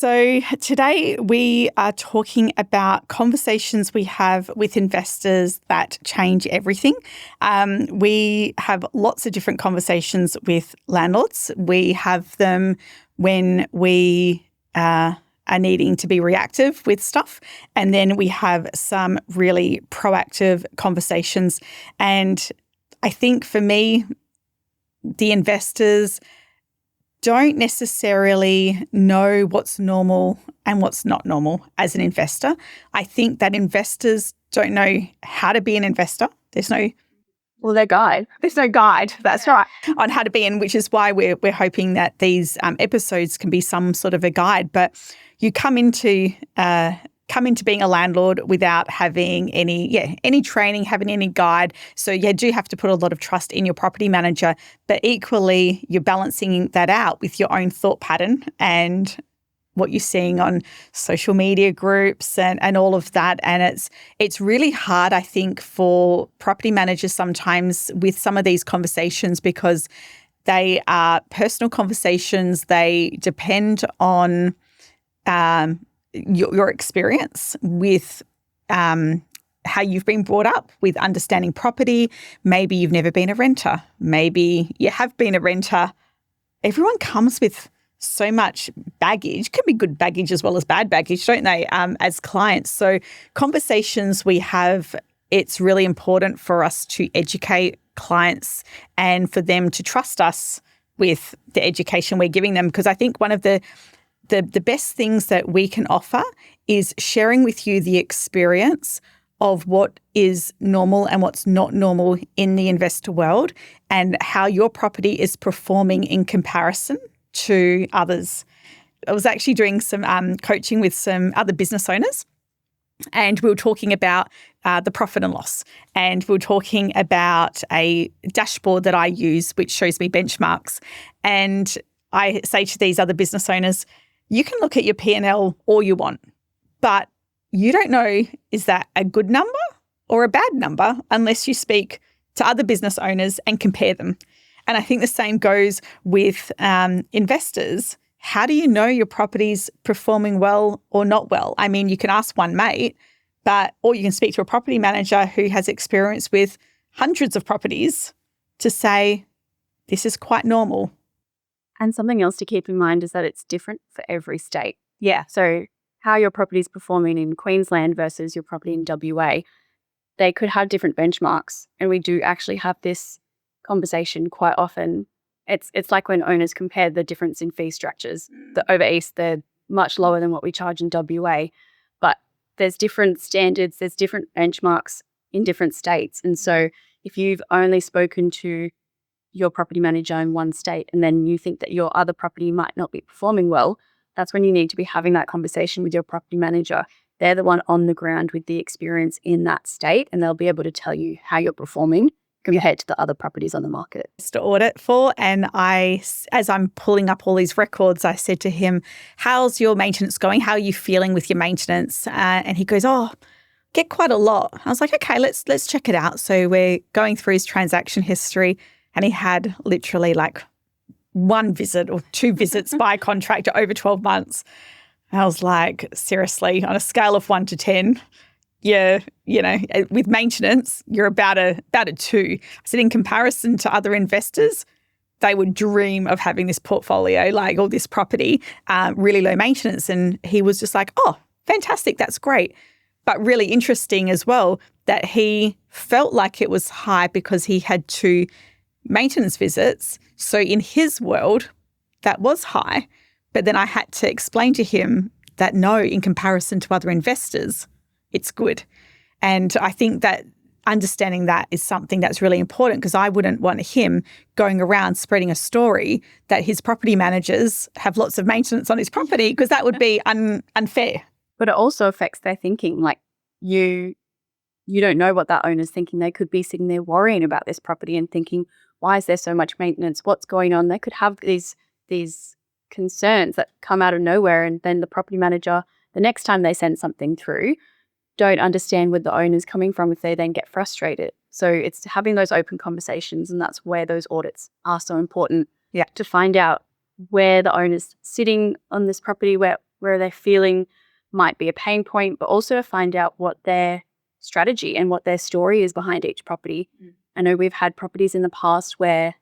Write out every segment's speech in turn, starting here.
So today we are talking about conversations we have with investors that change everything. We have lots of different conversations with landlords. We have them when we are needing to be reactive with stuff. And then we have some really proactive conversations. And I think for me, the investors don't necessarily know what's normal and what's not normal as an investor. I think that investors don't know how to be an investor. There's no guide. That's right, on how to be, and which is why we're hoping that these episodes can be some sort of a guide. But you come into being a landlord without having any training, having any guide. So you do have to put a lot of trust in your property manager, but equally you're balancing that out with your own thought pattern and what you're seeing on social media groups and all of that. And it's really hard, I think, for property managers sometimes with some of these conversations because they are personal conversations. They depend on your experience with how you've been brought up with understanding property. Maybe you've never been a renter. Maybe you have been a renter. Everyone comes with so much baggage. Can be good baggage as well as bad baggage, don't they, as clients? So conversations we have, it's really important for us to educate clients and for them to trust us with the education we're giving them. Because I think one of the best things that we can offer is sharing with you the experience of what is normal and what's not normal in the investor world and how your property is performing in comparison to others. I was actually doing some coaching with some other business owners, and we were talking about the profit and loss. And we were talking about a dashboard that I use, which shows me benchmarks. And I say to these other business owners, you can look at your P&L all you want, but you don't know, is that a good number or a bad number unless you speak to other business owners and compare them. And I think the same goes with investors. How do you know your property's performing well or not well? I mean, you can ask one mate, or you can speak to a property manager who has experience with hundreds of properties to say, this is quite normal. And something else to keep in mind is that it's different for every state. Yeah. So how your property is performing in Queensland versus your property in WA, they could have different benchmarks. And we do actually have this conversation quite often. It's like when owners compare the difference in fee structures. The over east, they're much lower than what we charge in WA. But there's different standards, there's different benchmarks in different states. And so if you've only spoken to your property manager in one state and then you think that your other property might not be performing well, that's when you need to be having that conversation with your property manager. They're the one on the ground with the experience in that state, and they'll be able to tell you how you're performing compared to the other properties on the market. To audit for, and as I'm pulling up all these records, I said to him, how's your maintenance going? How are you feeling with your maintenance? And he goes, get quite a lot. I was like, okay, let's check it out. So we're going through his transaction history, and he had literally like one visit or two visits by contractor over 12 months. I was like, seriously, on a scale of 1 to 10, with maintenance, you're about a 2. I said, in comparison to other investors, they would dream of having this portfolio, like all this property, really low maintenance. And he was just like, oh, fantastic, that's great. But really interesting as well that he felt like it was high because he had 2 maintenance visits. So in his world, that was high. But then I had to explain to him that no, in comparison to other investors, it's good. And I think that understanding that is something that's really important, because I wouldn't want him going around spreading a story that his property managers have lots of maintenance on his property, because that would be unfair. But it also affects their thinking. Like you don't know what that owner's thinking. They could be sitting there worrying about this property and thinking, why is there so much maintenance? What's going on? They could have these concerns that come out of nowhere, and then the property manager, the next time they send something through, don't understand where the owner's coming from if they then get frustrated. So it's having those open conversations, and that's where those audits are so important. Yeah. To find out where the owner's sitting on this property, where they're feeling might be a pain point, but also to find out what their strategy and what their story is behind each property. I know we've had properties in the past where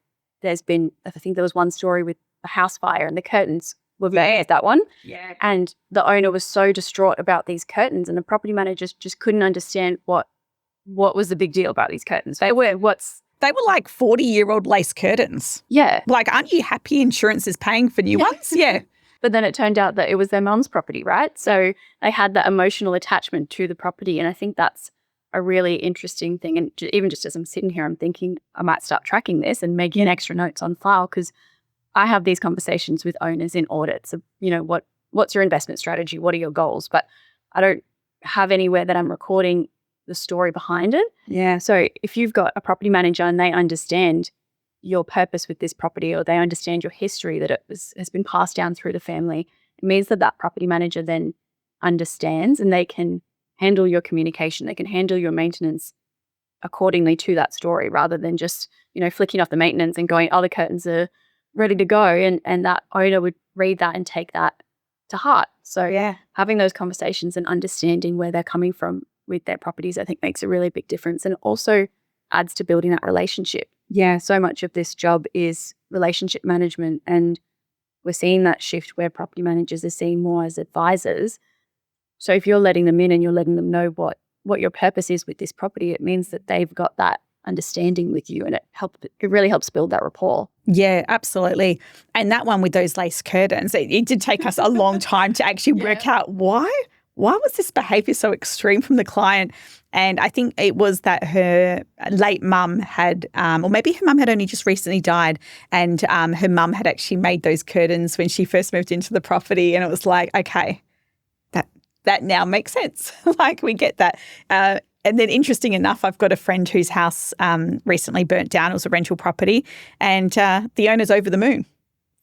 there's been, I think there was one story with a house fire and the curtains were there, that one. Yeah. And the owner was so distraught about these curtains, and the property manager just couldn't understand what was the big deal about these curtains. They were like 40-year-old lace curtains. Yeah. Like, aren't you happy insurance is paying for new ones? Yeah. But then it turned out that it was their mum's property, right? So they had that emotional attachment to the property. And I think that's a really interesting thing. And even just as I'm sitting here, I'm thinking I might start tracking this and making extra notes on file, because I have these conversations with owners in audits of, what's your investment strategy? What are your goals? But I don't have anywhere that I'm recording the story behind it. Yeah. So if you've got a property manager and they understand your purpose with this property, or they understand your history, that has been passed down through the family, it means that property manager then understands, and they can handle your communication, they can handle your maintenance accordingly to that story, rather than just, flicking off the maintenance and going, oh, the curtains are ready to go. And that owner would read that and take that to heart. So Yeah. having those conversations and understanding where they're coming from with their properties, I think makes a really big difference, and also adds to building that relationship. Yeah, so much of this job is relationship management, and we're seeing that shift where property managers are seen more as advisors. So if you're letting them in and you're letting them know what your purpose is with this property, it means that they've got that understanding with you, and it really helps build that rapport. Yeah, absolutely. And that one with those lace curtains, it did take us a long time to actually work out why was this behaviour so extreme from the client. And I think it was that her late mum had, or maybe her mum had only just recently died, and her mum had actually made those curtains when she first moved into the property. And it was like, okay, that now makes sense. Like, we get that. And then, interesting enough, I've got a friend whose house recently burnt down. It was a rental property, and the owner's over the moon.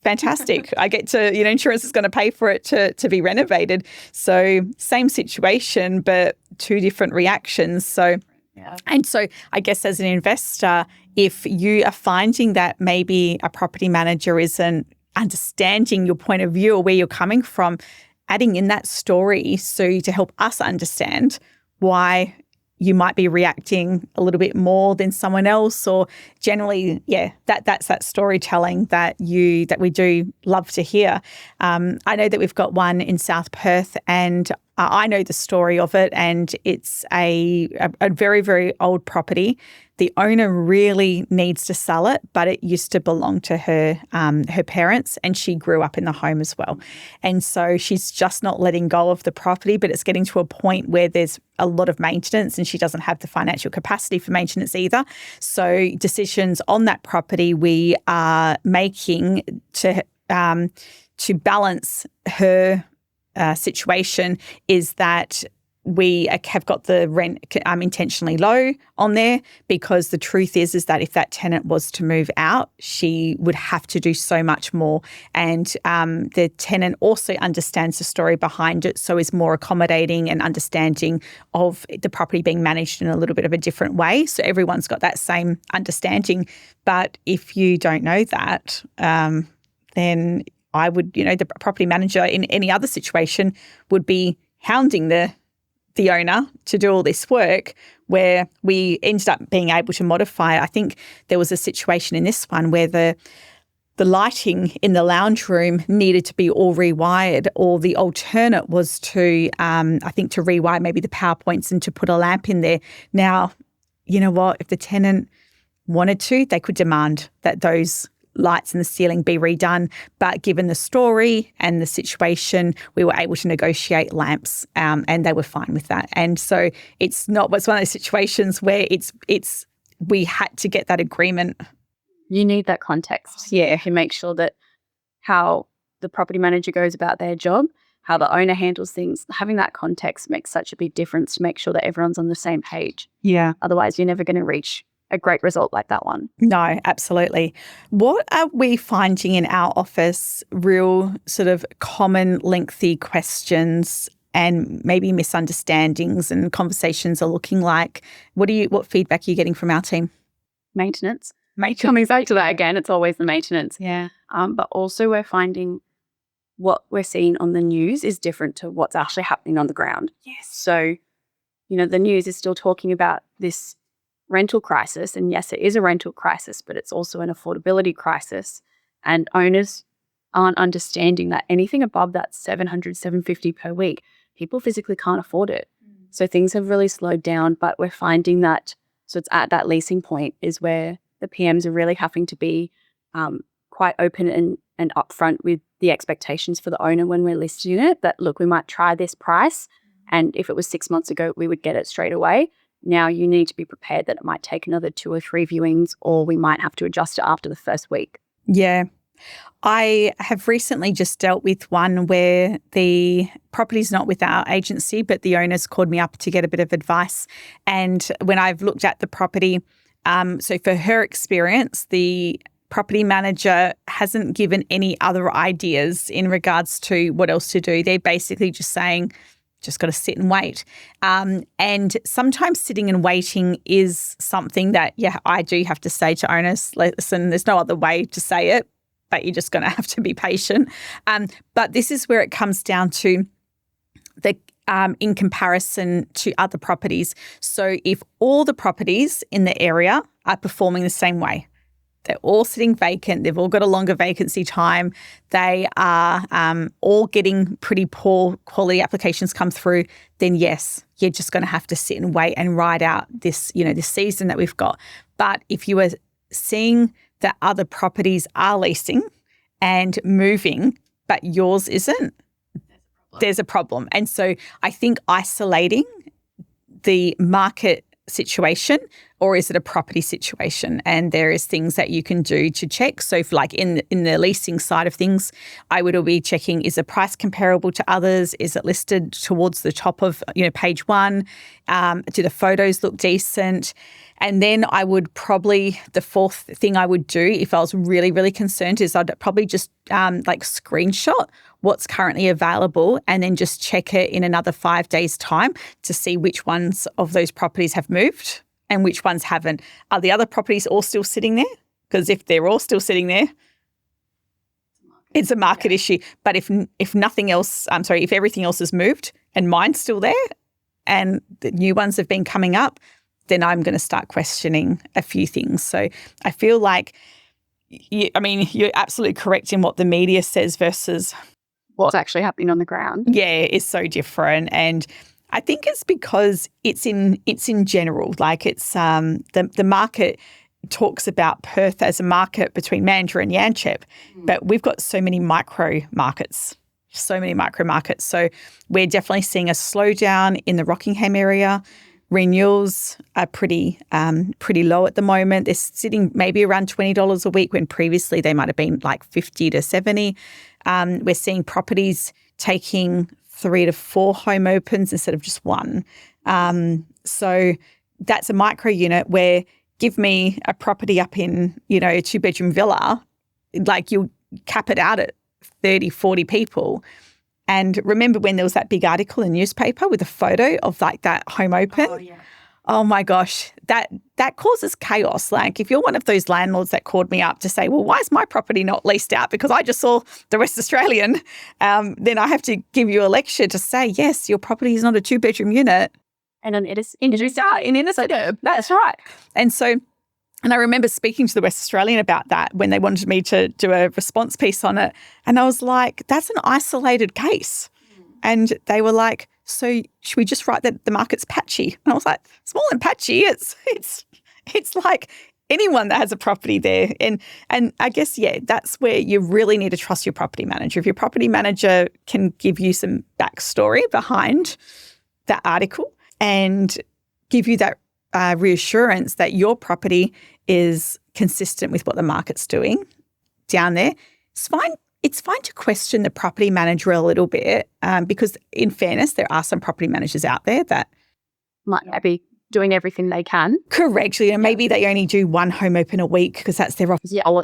Fantastic. I get to, insurance is going to pay for it to be renovated. So same situation, but two different reactions. So, yeah. And so I guess as an investor, if you are finding that maybe a property manager isn't understanding your point of view or where you're coming from, adding in that story so to help us understand why you might be reacting a little bit more than someone else, or generally, that's that storytelling that we do love to hear. I know that we've got one in South Perth, and I know the story of it, and it's a very, very old property. The owner really needs to sell it, but it used to belong to her parents, and she grew up in the home as well. And so she's just not letting go of the property, but it's getting to a point where there's a lot of maintenance, and she doesn't have the financial capacity for maintenance either. So decisions on that property we are making to balance her situation is that we have got the rent intentionally low on there, because the truth is that if that tenant was to move out, she would have to do so much more. And the tenant also understands the story behind it, so is more accommodating and understanding of the property being managed in a little bit of a different way. So everyone's got that same understanding. But if you don't know that, then I would, the property manager in any other situation would be hounding the owner to do all this work, where we ended up being able to modify. I think there was a situation in this one where the lighting in the lounge room needed to be all rewired, or the alternate was to rewire maybe the power points and to put a lamp in there. Now, you know what? If the tenant wanted to, they could demand that those lights in the ceiling be redone. But given the story and the situation, we were able to negotiate lamps, and they were fine with that. And so it's one of those situations where we had to get that agreement. You need that context. Yeah. To make sure that how the property manager goes about their job, how the owner handles things, having that context makes such a big difference to make sure that everyone's on the same page. Yeah. Otherwise, you're never going to reach a great result like that one. No, absolutely. What are we finding in our office, real sort of common lengthy questions and maybe misunderstandings and conversations are looking like? What feedback are you getting from our team? Maintenance. Coming back to that again, it's always the maintenance. Yeah. But also we're finding what we're seeing on the news is different to what's actually happening on the ground. Yes. So, the news is still talking about this rental crisis. And yes, it is a rental crisis, but it's also an affordability crisis. And owners aren't understanding that anything above that $700, $750 per week, people physically can't afford it. So things have really slowed down, but we're finding that, so it's at that leasing point is where the PMs are really having to be quite open and upfront with the expectations for the owner when we're listing it, that, look, we might try this price. And if it was 6 months ago, we would get it straight away. Now you need to be prepared that it might take another 2 or 3 viewings, or we might have to adjust it after the first week. Yeah. I have recently just dealt with one where the property's not with our agency, but the owners called me up to get a bit of advice. And when I've looked at the property, so for her experience, the property manager hasn't given any other ideas in regards to what else to do. They're basically just saying, just got to sit and wait. And sometimes sitting and waiting is something that, I do have to say to owners, listen, there's no other way to say it, but you're just going to have to be patient. But this is where it comes down to the in comparison to other properties. So if all the properties in the area are performing the same way, they're all sitting vacant, they've all got a longer vacancy time, they are all getting pretty poor quality applications come through, then yes, you're just going to have to sit and wait and ride out this, this season that we've got. But if you are seeing that other properties are leasing and moving, but yours isn't, there's a problem. And so I think isolating the market situation, or is it a property situation? And there is things that you can do to check. So if like in the leasing side of things, I would be checking, is the price comparable to others? Is it listed towards the top of page 1? Do the photos look decent? And then I would probably, the fourth thing I would do if I was really, really concerned is I'd probably just screenshot what's currently available and then just check it in another 5 days' time to see which ones of those properties have moved and which ones haven't. Are the other properties all still sitting there? Because if they're all still sitting there, it's a market issue. But if nothing else, if everything else has moved and mine's still there and the new ones have been coming up, then I'm going to start questioning a few things. So I feel like, you're absolutely correct in what the media says versus what's actually happening on the ground. Yeah, is so different. And I think it's because it's in general. Like it's the market talks about Perth as a market between Mandurah and Yanchep, but we've got so many micro markets. So we're definitely seeing a slowdown in the Rockingham area. Renewals are pretty low at the moment. They're sitting maybe around $20 a week when previously they might have been like $50 to $70. We're seeing properties taking 3 to 4 home opens instead of just one. So that's a micro unit where give me a property up in, a 2-bedroom villa, like you'll cap it out at 30, 40 people. And remember when there was that big article in the newspaper with a photo of like that home open? Oh, yeah. Oh my gosh, that causes chaos. Like if you're one of those landlords that called me up to say, well, why is my property not leased out? Because I just saw the West Australian, then I have to give you a lecture to say, yes, your property is not a 2-bedroom unit. And in inner suburb. That's right. And I remember speaking to the West Australian about that when they wanted me to do a response piece on it. And I was like, that's an isolated case. And they were like, so should we just write that the market's patchy? And I was like, it's more than patchy. It's like anyone that has a property there. And I guess, that's where you really need to trust your property manager. If your property manager can give you some backstory behind that article and give you that reassurance that your property is consistent with what the market's doing down there, it's fine to question the property manager a little bit because in fairness, there are some property managers out there that might not be doing everything they can. Correct. Maybe they only do 1 home open a week because that's their office. Yeah, or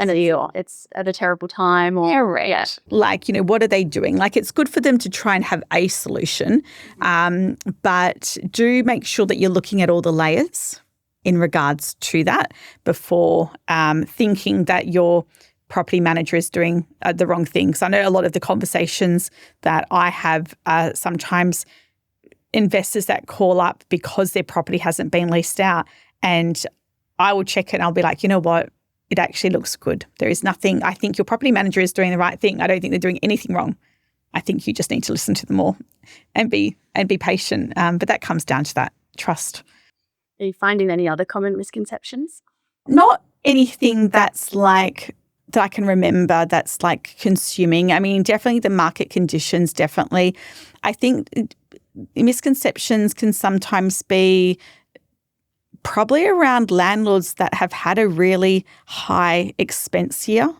it's at a terrible time. Like, what are they doing? Like it's good for them to try and have a solution, but do make sure that you're looking at all the layers in regards to that before thinking that you're property manager is doing the wrong thing. So I know a lot of the conversations that I have sometimes investors that call up because their property hasn't been leased out, and I will check it and I'll be like, you know what? It actually looks good. There is nothing. I think your property manager is doing the right thing. I don't think they're doing anything wrong. I think you just need to listen to them more and be patient. But that comes down to that trust. Are you finding any other common misconceptions? Not anything that's like that I can remember that's like consuming. I mean, definitely the market conditions, definitely. I think misconceptions can sometimes be probably around landlords that have had a really high expense year.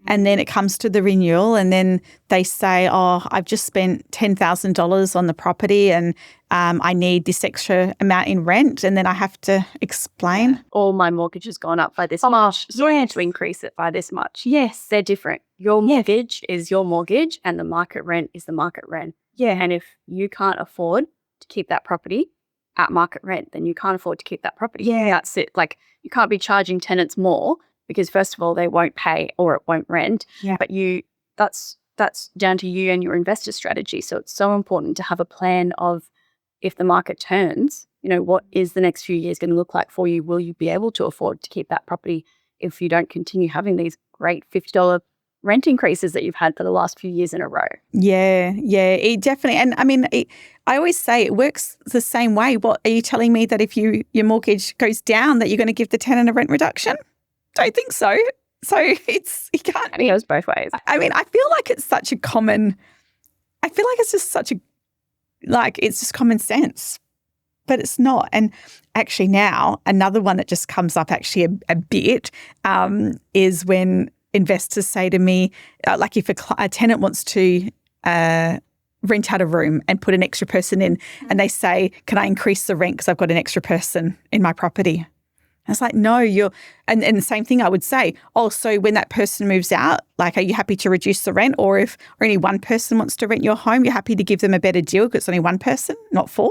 And then it comes to the renewal and then they say, oh, I've just spent $10,000 on the property and I need this extra amount in rent. And then I have to explain. Or my mortgage has gone up by this much, so I had to increase it by this much. Yes, they're different. Your mortgage is your mortgage and the market rent is the market rent. Yeah. And if you can't afford to keep that property at market rent, then you can't afford to keep that property. Yeah. That's it. Like, you can't be charging tenants more because first of all, they won't pay or it won't rent. Yeah. But that's down to you and your investor strategy. So it's so important to have a plan of, if the market turns, what is the next few years going to look like for you? Will you be able to afford to keep that property if you don't continue having these great $50 rent increases that you've had for the last few years in a row? Yeah, it definitely. And I mean, I always say it works the same way. What are you telling me, that if your mortgage goes down that you're going to give the tenant a rent reduction? Don't think so. So you can't. I think it goes both ways. I mean, I feel like it's such a common, I feel like it's just such a, it's just common sense, but it's not. And actually now, another one that just comes up actually a bit is when investors say to me, like if a tenant wants to rent out a room and put an extra person in, and they say, can I increase the rent because I've got an extra person in my property? I was like, no, and the same thing I would say, so when that person moves out, like, are you happy to reduce the rent? Or if only one person wants to rent your home, you're happy to give them a better deal because it's only one person, not four?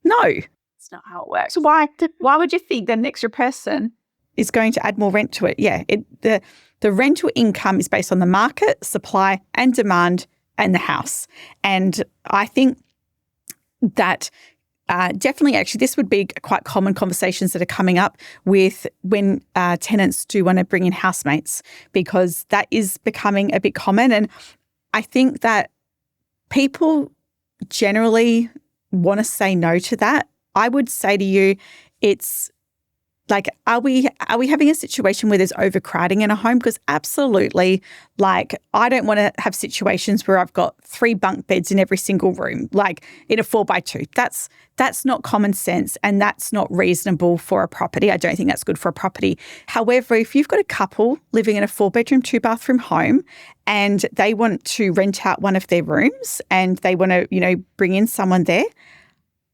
No. It's not how it works. So why would you think that an extra person is going to add more rent to it? Yeah, the rental income is based on the market, supply and demand and the house. And I think that definitely, actually, this would be quite common conversations that are coming up with when tenants do want to bring in housemates, because that is becoming a bit common. And I think that people generally want to say no to that. I would say to you, it's like, are we having a situation where there's overcrowding in a home? Because absolutely, like, I don't want to have situations where I've got 3 bunk beds in every single room, like in a 4x2. That's not common sense and that's not reasonable for a property. I don't think that's good for a property. However, if you've got a couple living in a 4-bedroom, 2-bathroom home and they want to rent out one of their rooms and they want to, bring in someone there,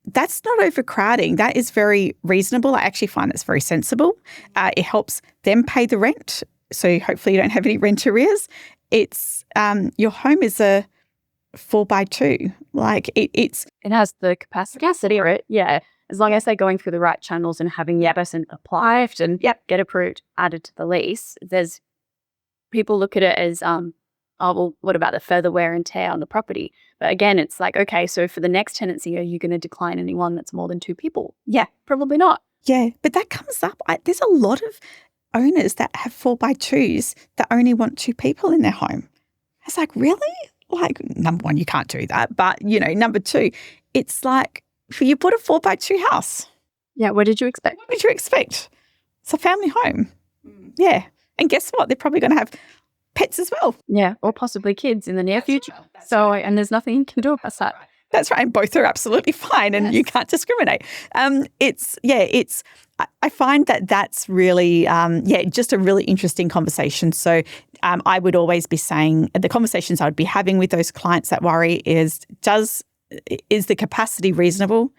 that's not overcrowding. That is very reasonable. I actually find that's very sensible. It helps them pay the rent. So hopefully you don't have any rent arrears. It's your home is a 4x2. Like it has the capacity for it. Yeah. As long as they're going through the right channels and having the person apply and get approved, added to the lease, there's people look at it as well, what about the further wear and tear on the property? But again, it's like, okay, so for the next tenancy, are you going to decline anyone that's more than 2 people? Yeah, probably not. Yeah, but that comes up. There's a lot of owners that have 4x2s that only want 2 people in their home. It's like, really? Like, number one, you can't do that. But, number two, it's like, you bought a 4x2 house. Yeah, what did you expect? What did you expect? It's a family home. Yeah. And guess what? They're probably going to have pets as well. Yeah, or possibly kids in the near future. Right. So, and there's nothing you can do about that. That's right. And both are absolutely fine and you can't discriminate. I find that that's really, just a really interesting conversation. So I would always be saying, the conversations I would be having with those clients that worry is the capacity reasonable?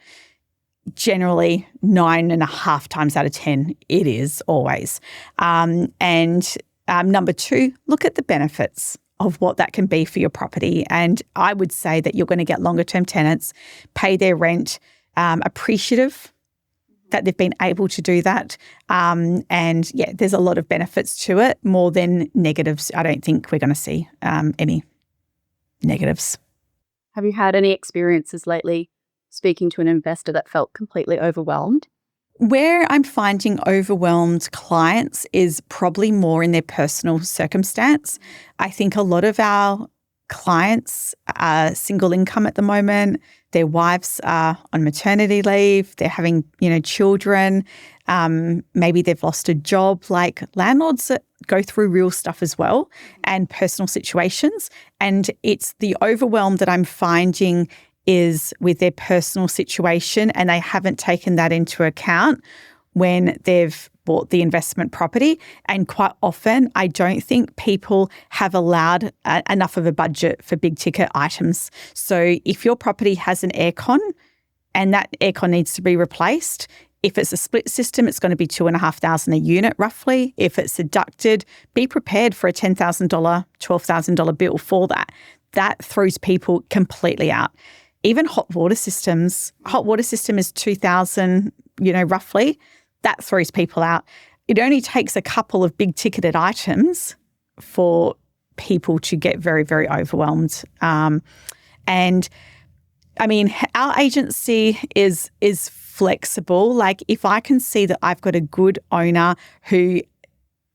Generally 9.5 times out of 10, it is always. Number 2, look at the benefits of what that can be for your property. And I would say that you're going to get longer term tenants, pay their rent, appreciative that they've been able to do that. And yeah, there's a lot of benefits to it, more than negatives. I don't think we're going to see any negatives. Have you had any experiences lately speaking to an investor that felt completely overwhelmed? Where I'm finding overwhelmed clients is probably more in their personal circumstance. I think a lot of our clients are single income at the moment. Their wives are on maternity leave. They're having, children. Maybe they've lost a job. Like landlords go through real stuff as well, and personal situations. And it's the overwhelm that I'm finding is with their personal situation, and they haven't taken that into account when they've bought the investment property. And quite often, I don't think people have allowed enough of a budget for big ticket items. So if your property has an aircon and that aircon needs to be replaced, if it's a split system, it's going to be $2,500 a unit roughly. If it's a ducted, be prepared for a $10,000, $12,000 bill for that. That throws people completely out. Even hot water system is $2,000, roughly. That throws people out. It only takes a couple of big ticketed items for people to get very, very overwhelmed. And I mean, our agency is flexible. Like if I can see that I've got a good owner who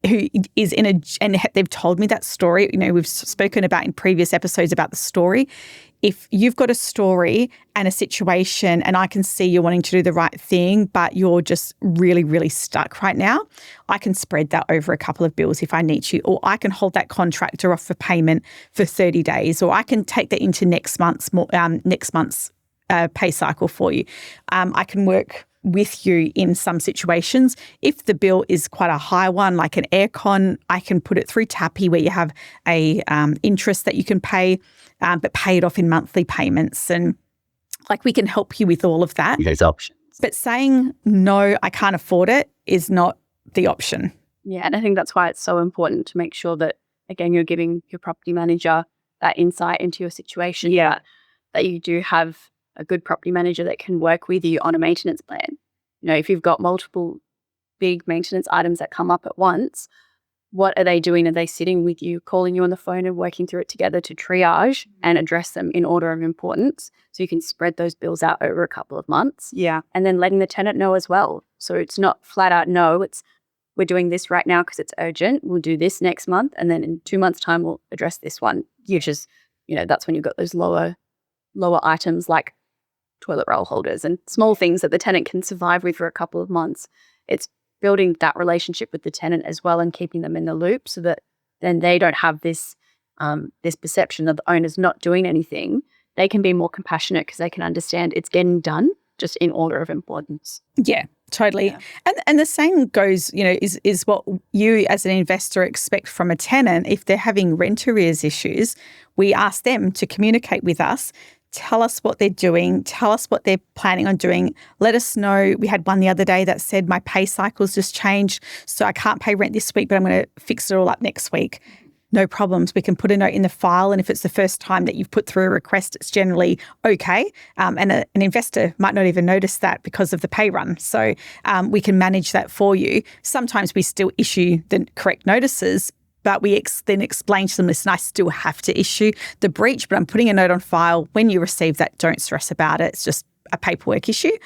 is and they've told me that story, we've spoken about in previous episodes about the story. If you've got a story and a situation and I can see you're wanting to do the right thing, but you're just really, really stuck right now, I can spread that over a couple of bills if I need to, or I can hold that contractor off for payment for 30 days, or I can take that into next month's pay cycle for you. I can work with you in some situations. If the bill is quite a high one, like an aircon, I can put it through Tappy where you have a interest that you can pay, but pay it off in monthly payments. And like we can help you with all of that. There's options. But saying, no, I can't afford it is not the option. Yeah, and I think that's why it's so important to make sure that, again, you're giving your property manager that insight into your situation. Yeah. That you do have a good property manager that can work with you on a maintenance plan. If you've got multiple big maintenance items that come up at once, what are they doing? Are they sitting with you, calling you on the phone and working through it together to triage and address them in order of importance so you can spread those bills out over a couple of months? Yeah. And then letting the tenant know as well. So it's not flat out no, it's we're doing this right now because it's urgent. We'll do this next month. And then in 2 months' time, we'll address this one, which is, that's when you've got those lower items like toilet roll holders and small things that the tenant can survive with for a couple of months. It's building that relationship with the tenant as well and keeping them in the loop so that then they don't have this perception that the owner's not doing anything. They can be more compassionate because they can understand it's getting done just in order of importance. Yeah, totally. Yeah. And the same goes, is what you as an investor expect from a tenant. If they're having rent arrears issues, we ask them to communicate with us. Tell us what they're doing. Tell us what they're planning on doing. Let us know. We had one the other day that said my pay cycle's just changed, so I can't pay rent this week, but I'm going to fix it all up next week. No problems. We can put a note in the file, and if it's the first time that you've put through a request, it's generally okay. And an investor might not even notice that because of the pay run. So we can manage that for you. Sometimes we still issue the correct notices, but we then explain to them, listen, I still have to issue the breach, but I'm putting a note on file. When you receive that, don't stress about it. It's just a paperwork issue.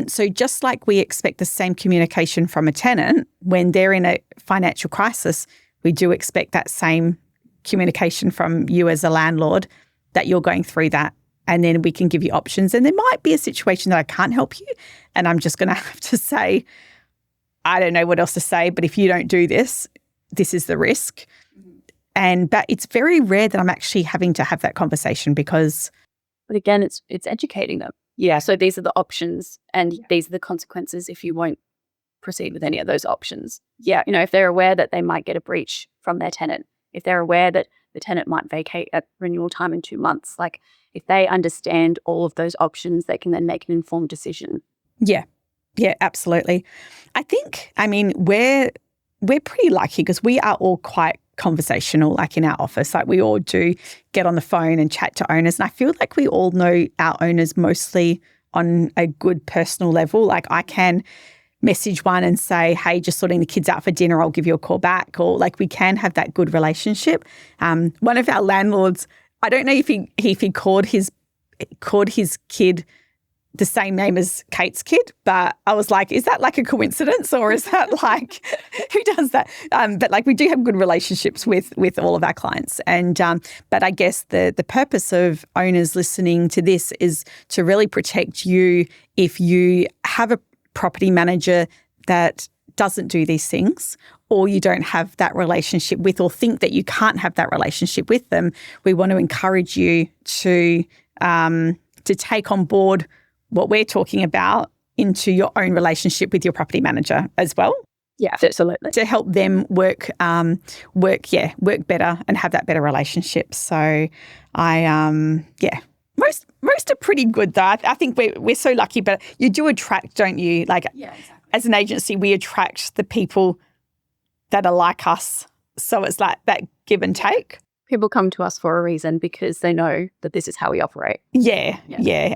So just like we expect the same communication from a tenant when they're in a financial crisis, we do expect that same communication from you as a landlord, that you're going through that. And then we can give you options. And there might be a situation that I can't help you, and I'm just going to have to say, I don't know what else to say, but if you don't do this, this is the risk. But it's very rare that I'm actually having to have that conversation because... But again, it's educating them. Yeah, so these are the options and these are the consequences if you won't proceed with any of those options. Yeah, if they're aware that they might get a breach from their tenant, if they're aware that the tenant might vacate at renewal time in 2 months, like if they understand all of those options, they can then make an informed decision. Yeah, absolutely. I think, we're pretty lucky because we are all quite conversational, like in our office. Like we all do get on the phone and chat to owners. And I feel like we all know our owners mostly on a good personal level. Like I can message one and say, hey, just sorting the kids out for dinner, I'll give you a call back. Or like we can have that good relationship. One of our landlords, I don't know if he called his kid the same name as Kate's kid, but I was like, is that like a coincidence or is that like, who does that? But like we do have good relationships with all of our clients. And but I guess the purpose of owners listening to this is to really protect you if you have a property manager that doesn't do these things, or you don't have that relationship with, or think that you can't have that relationship with them. We want to encourage you to take on board what we're talking about into your own relationship with your property manager as well. Yeah, absolutely. To help them work better and have that better relationship. So most are pretty good though. I think we're so lucky, but you do attract, don't you? Like exactly. As an agency, we attract the people that are like us. So it's like that give and take. People come to us for a reason because they know that this is how we operate. Yeah.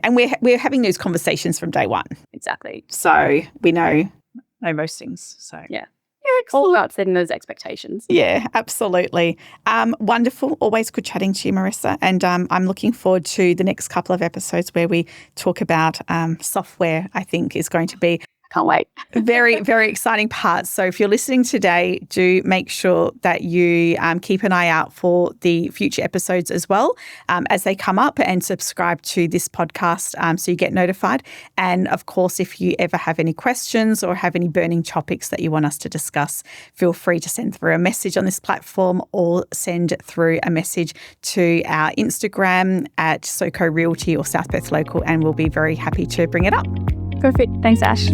And we're having those conversations from day one. Exactly. So we know most things. So yeah. It's all about setting those expectations. Yeah, absolutely. Wonderful. Always good chatting to you, Marissa. And I'm looking forward to the next couple of episodes where we talk about software. I think is going to be can't wait. Very, very exciting part. So if you're listening today, do make sure that you keep an eye out for the future episodes as well as they come up, and subscribe to this podcast so you get notified. And of course, if you ever have any questions or have any burning topics that you want us to discuss, feel free to send through a message on this platform or send through a message to our Instagram at SoCo Realty or South Perth Local, and we'll be very happy to bring it up. Perfect. Thanks, Ash.